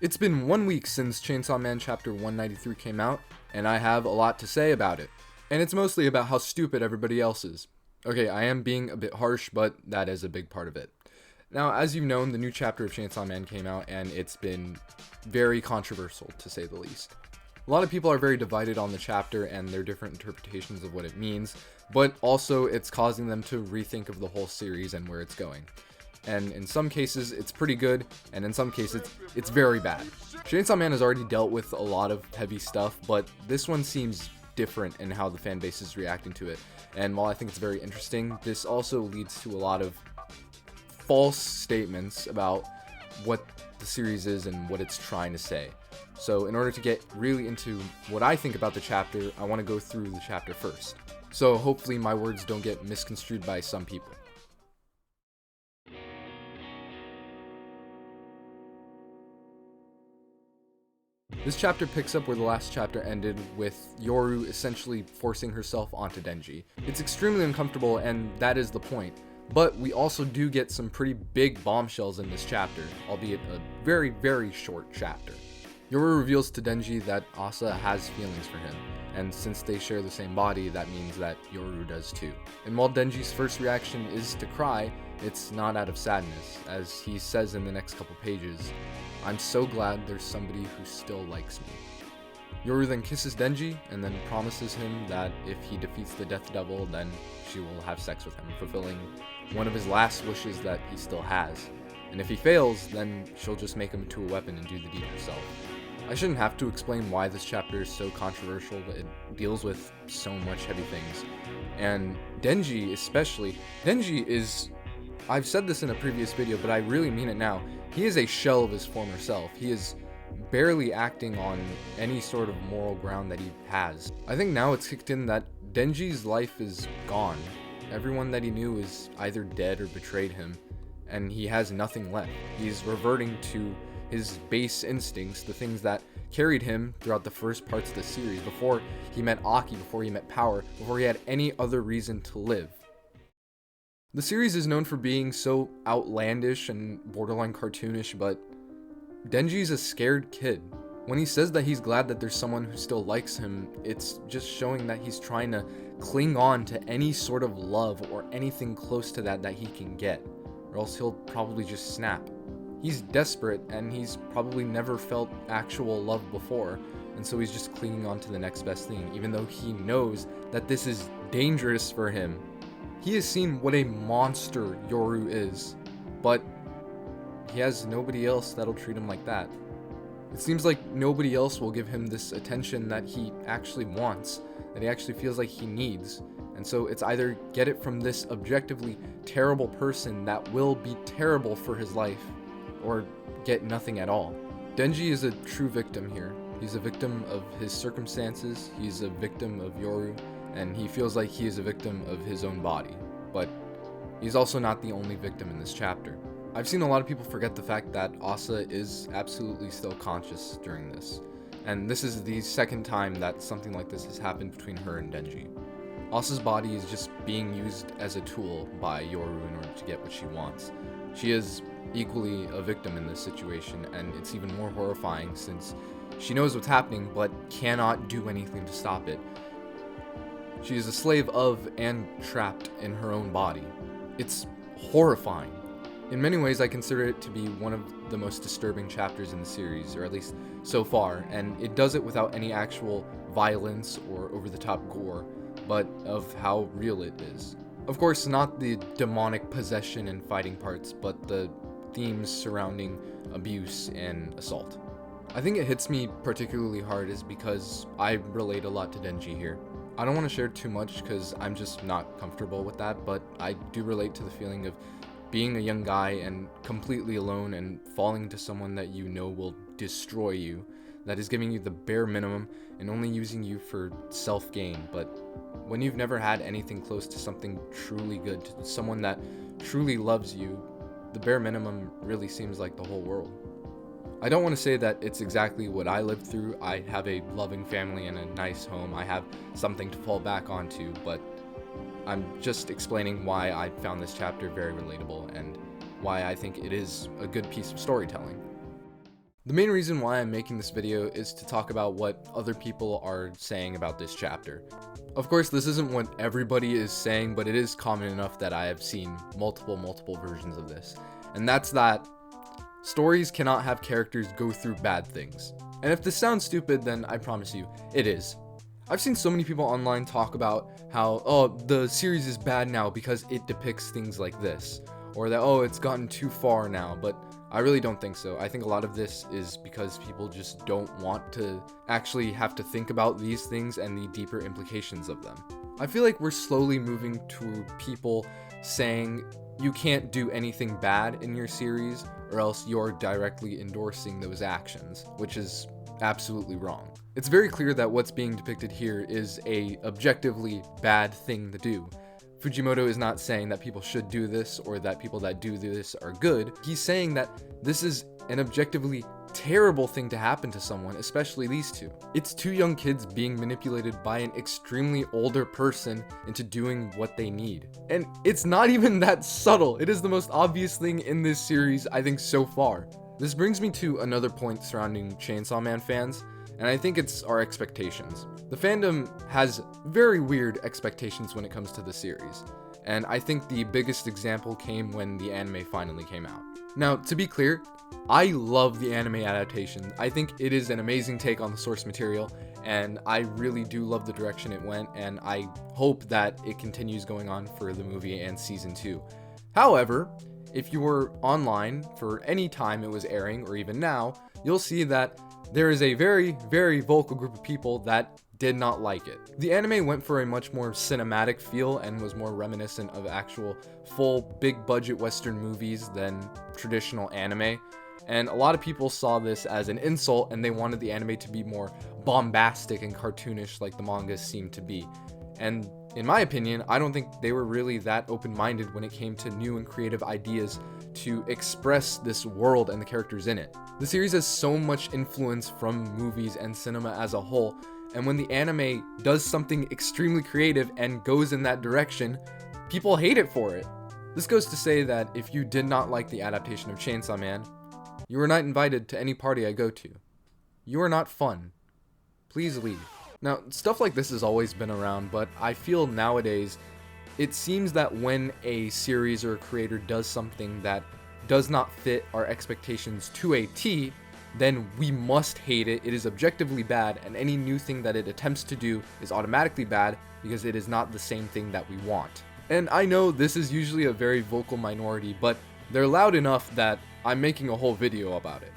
It's been 1 week since Chainsaw Man Chapter 193 came out, and I have a lot to say about it. And it's mostly about how stupid everybody else is. Okay, I am being a bit harsh, but that is a big part of it. Now, as you've known, the new chapter of Chainsaw Man came out, and it's been very controversial, to say the least. A lot of people are very divided on the chapter and their different interpretations of what it means, but also it's causing them to rethink of the whole series and where it's going. And in some cases it's pretty good, and in some cases it's very bad. Chainsaw Man has already dealt with a lot of heavy stuff, but this one seems different in how the fan base is reacting to it. And while I think it's very interesting, this also leads to a lot of false statements about what the series is and what it's trying to say. So in order to get really into what I think about the chapter, I want to go through the chapter first. So hopefully my words don't get misconstrued by some people. This chapter picks up where the last chapter ended, with Yoru essentially forcing herself onto Denji. It's extremely uncomfortable, and that is the point. But we also do get some pretty big bombshells in this chapter, albeit a very, very short chapter. Yoru reveals to Denji that Asa has feelings for him, and since they share the same body, that means that Yoru does too. And while Denji's first reaction is to cry, it's not out of sadness, as he says in the next couple pages, "I'm so glad there's somebody who still likes me." Yoru then kisses Denji and then promises him that if he defeats the Death Devil, then she will have sex with him, fulfilling one of his last wishes that he still has. And if he fails, then she'll just make him into a weapon and do the deed herself. I shouldn't have to explain why this chapter is so controversial, but it deals with so much heavy things. And Denji especially, Denji is, I've said this in a previous video, but I really mean it now, he is a shell of his former self. He is barely acting on any sort of moral ground that he has. I think now it's kicked in that Denji's life is gone. Everyone that he knew is either dead or betrayed him, and he has nothing left. He's reverting to his base instincts, the things that carried him throughout the first parts of the series, before he met Aki, before he met Power, before he had any other reason to live. The series is known for being so outlandish and borderline cartoonish, but Denji's a scared kid. When he says that he's glad that there's someone who still likes him, it's just showing that he's trying to cling on to any sort of love or anything close to that he can get, or else he'll probably just snap. He's desperate, and he's probably never felt actual love before, and so he's just clinging on to the next best thing, even though he knows that this is dangerous for him. He has seen what a monster Yoru is, but he has nobody else that'll treat him like that. It seems like nobody else will give him this attention that he actually wants, that he actually feels like he needs. And so it's either get it from this objectively terrible person that will be terrible for his life, or get nothing at all. Denji is a true victim here. He's a victim of his circumstances, he's a victim of Yoru, and he feels like he is a victim of his own body. But he's also not the only victim in this chapter. I've seen a lot of people forget the fact that Asa is absolutely still conscious during this, and this is the second time that something like this has happened between her and Denji. Asa's body is just being used as a tool by Yoru in order to get what she wants. She is equally a victim in this situation, and it's even more horrifying since she knows what's happening but cannot do anything to stop it. She is a slave of and trapped in her own body. It's horrifying. In many ways, I consider it to be one of the most disturbing chapters in the series, or at least so far, and it does it without any actual violence or over-the-top gore, but of how real it is. Of course, not the demonic possession and fighting parts, but the themes surrounding abuse and assault. I think it hits me particularly hard is because I relate a lot to Denji here. I don't want to share too much because I'm just not comfortable with that, but I do relate to the feeling of being a young guy and completely alone and falling to someone that you know will destroy you, that is giving you the bare minimum and only using you for self-gain. But when you've never had anything close to something truly good, to someone that truly loves you, the bare minimum really seems like the whole world. I don't want to say that it's exactly what I lived through. I have a loving family and a nice home. I have something to fall back onto, but I'm just explaining why I found this chapter very relatable and why I think it is a good piece of storytelling. The main reason why I'm making this video is to talk about what other people are saying about this chapter. Of course, this isn't what everybody is saying, but it is common enough that I have seen multiple versions of this. And that's that stories cannot have characters go through bad things. And if this sounds stupid, then I promise you, it is. I've seen so many people online talk about how, oh, the series is bad now because it depicts things like this. Or that, oh, it's gotten too far now, but I really don't think so. I think a lot of this is because people just don't want to actually have to think about these things and the deeper implications of them. I feel like we're slowly moving to people saying you can't do anything bad in your series or else you're directly endorsing those actions, which is absolutely wrong. It's very clear that what's being depicted here is a objectively bad thing to do. Fujimoto is not saying that people should do this or that people that do this are good. He's saying that this is an objectively terrible thing to happen to someone, especially these two. It's two young kids being manipulated by an extremely older person into doing what they need. And it's not even that subtle. It is the most obvious thing in this series, I think, so far. This brings me to another point surrounding Chainsaw Man fans, and I think it's our expectations. The fandom has very weird expectations when it comes to the series, and I think the biggest example came when the anime finally came out. Now, to be clear, I love the anime adaptation. I think it is an amazing take on the source material, and I really do love the direction it went, and I hope that it continues going on for the movie and season 2. However, if you were online for any time it was airing, or even now, you'll see that there is a very vocal group of people that did not like it. The anime went for a much more cinematic feel and was more reminiscent of actual full big budget Western movies than traditional anime. And a lot of people saw this as an insult and they wanted the anime to be more bombastic and cartoonish like the mangas seemed to be. And in my opinion, I don't think they were really that open-minded when it came to new and creative ideas to express this world and the characters in it. The series has so much influence from movies and cinema as a whole, and when the anime does something extremely creative and goes in that direction, people hate it for it. This goes to say that if you did not like the adaptation of Chainsaw Man, you are not invited to any party I go to. You are not fun. Please leave. Now, stuff like this has always been around, but I feel nowadays it seems that when a series or a creator does something that does not fit our expectations to a T, then we must hate it. It is objectively bad, and any new thing that it attempts to do is automatically bad because it is not the same thing that we want. And I know this is usually a very vocal minority, but they're loud enough that I'm making a whole video about it.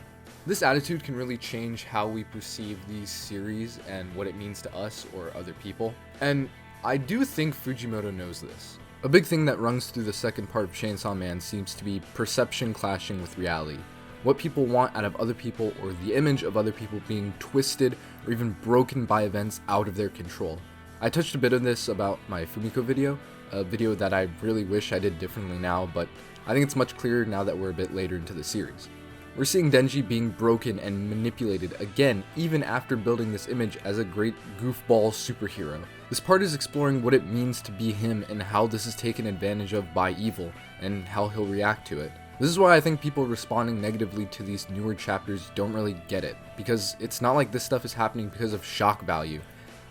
This attitude can really change how we perceive these series and what it means to us or other people. And I do think Fujimoto knows this. A big thing that runs through the second part of Chainsaw Man seems to be perception clashing with reality. What people want out of other people or the image of other people being twisted or even broken by events out of their control. I touched a bit on this about my Fumiko video, a video that I really wish I did differently now, but I think it's much clearer now that we're a bit later into the series. We're seeing Denji being broken and manipulated again, even after building this image as a great goofball superhero. This part is exploring what it means to be him and how this is taken advantage of by evil and how he'll react to it. This is why I think people responding negatively to these newer chapters don't really get it, because it's not like this stuff is happening because of shock value.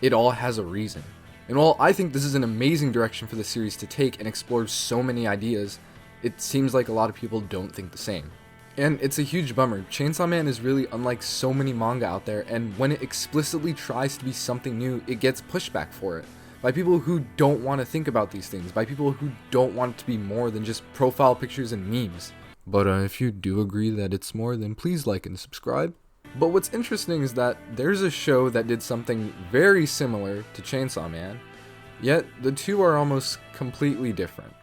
It all has a reason. And while I think this is an amazing direction for the series to take and explore so many ideas, it seems like a lot of people don't think the same. And it's a huge bummer. Chainsaw Man is really unlike so many manga out there, and when it explicitly tries to be something new, it gets pushback for it. By people who don't want to think about these things, by people who don't want it to be more than just profile pictures and memes. But if you do agree that it's more, then please like and subscribe. But what's interesting is that there's a show that did something very similar to Chainsaw Man, yet the two are almost completely different.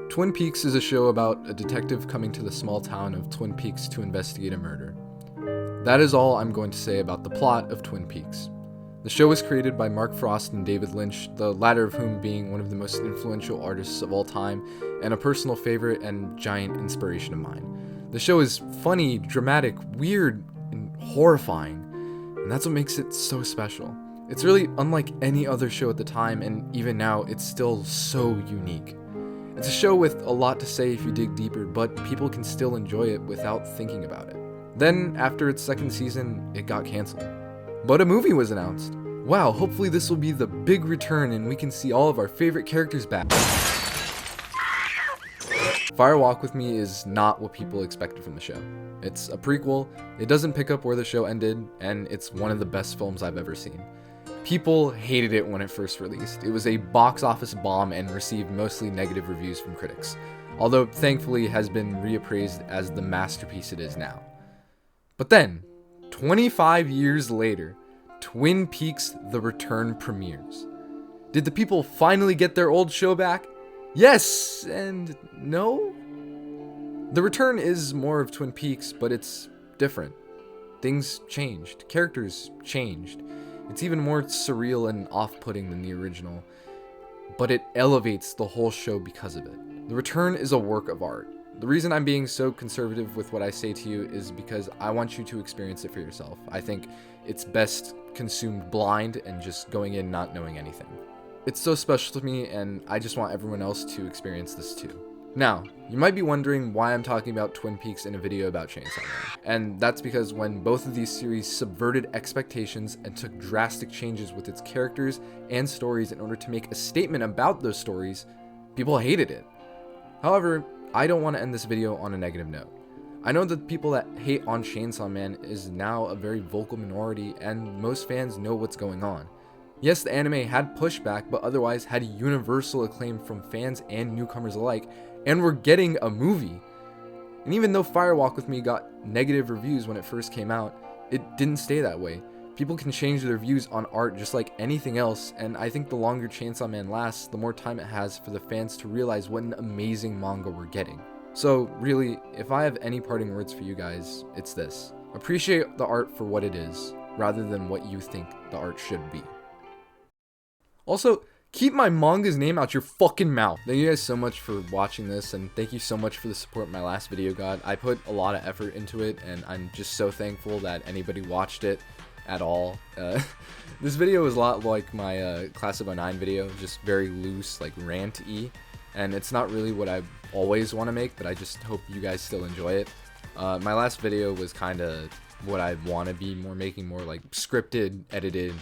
Twin Peaks is a show about a detective coming to the small town of Twin Peaks to investigate a murder. That is all I'm going to say about the plot of Twin Peaks. The show was created by Mark Frost and David Lynch, the latter of whom being one of the most influential artists of all time, and a personal favorite and giant inspiration of mine. The show is funny, dramatic, weird, and horrifying, and that's what makes it so special. It's really unlike any other show at the time, and even now, it's still so unique. It's a show with a lot to say if you dig deeper, but people can still enjoy it without thinking about it. Then, after its second season, it got canceled. But a movie was announced. Wow, hopefully this will be the big return and we can see all of our favorite characters back. Fire Walk With Me is not what people expected from the show. It's a prequel, it doesn't pick up where the show ended, and it's one of the best films I've ever seen. People hated it when it first released. It was a box office bomb and received mostly negative reviews from critics, although thankfully it has been reappraised as the masterpiece it is now. But then, 25 years later, Twin Peaks: The Return premieres. Did the people finally get their old show back? Yes and no? The Return is more of Twin Peaks, but it's different. Things changed. Characters changed. It's even more surreal and off-putting than the original, but it elevates the whole show because of it. The Return is a work of art. The reason I'm being so conservative with what I say to you is because I want you to experience it for yourself. I think it's best consumed blind and just going in not knowing anything. It's so special to me, and I just want everyone else to experience this too. Now, you might be wondering why I'm talking about Twin Peaks in a video about Chainsaw Man. And that's because when both of these series subverted expectations and took drastic changes with its characters and stories in order to make a statement about those stories, people hated it. However, I don't want to end this video on a negative note. I know that people that hate on Chainsaw Man is now a very vocal minority, and most fans know what's going on. Yes, the anime had pushback, but otherwise had universal acclaim from fans and newcomers alike, and we're getting a movie. And even though Fire Walk With Me got negative reviews when it first came out, it didn't stay that way. People can change their views on art just like anything else, and I think the longer Chainsaw Man lasts, the more time it has for the fans to realize what an amazing manga we're getting. So really, if I have any parting words for you guys, it's this. Appreciate the art for what it is, rather than what you think the art should be. Also, keep my manga's name out your fucking mouth. Thank you guys so much for watching this, and thank you so much for the support my last video got. I put a lot of effort into it, and I'm just so thankful that anybody watched it at all. This video was a lot like my Class of '09 video, just very loose, like rant-y, and it's not really what I always want to make, but I just hope you guys still enjoy it. My last video was kind of what I want to be making more like scripted, edited,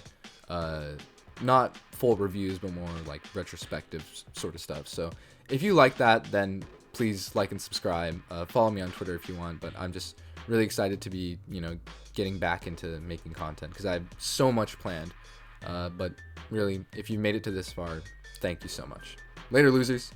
not full reviews, but more like retrospective sort of stuff. So if you like that, then please like and subscribe. Follow me on Twitter if you want, but I'm just really excited to be, getting back into making content because I have so much planned. But really, if you made it to this far, thank you so much. Later, losers.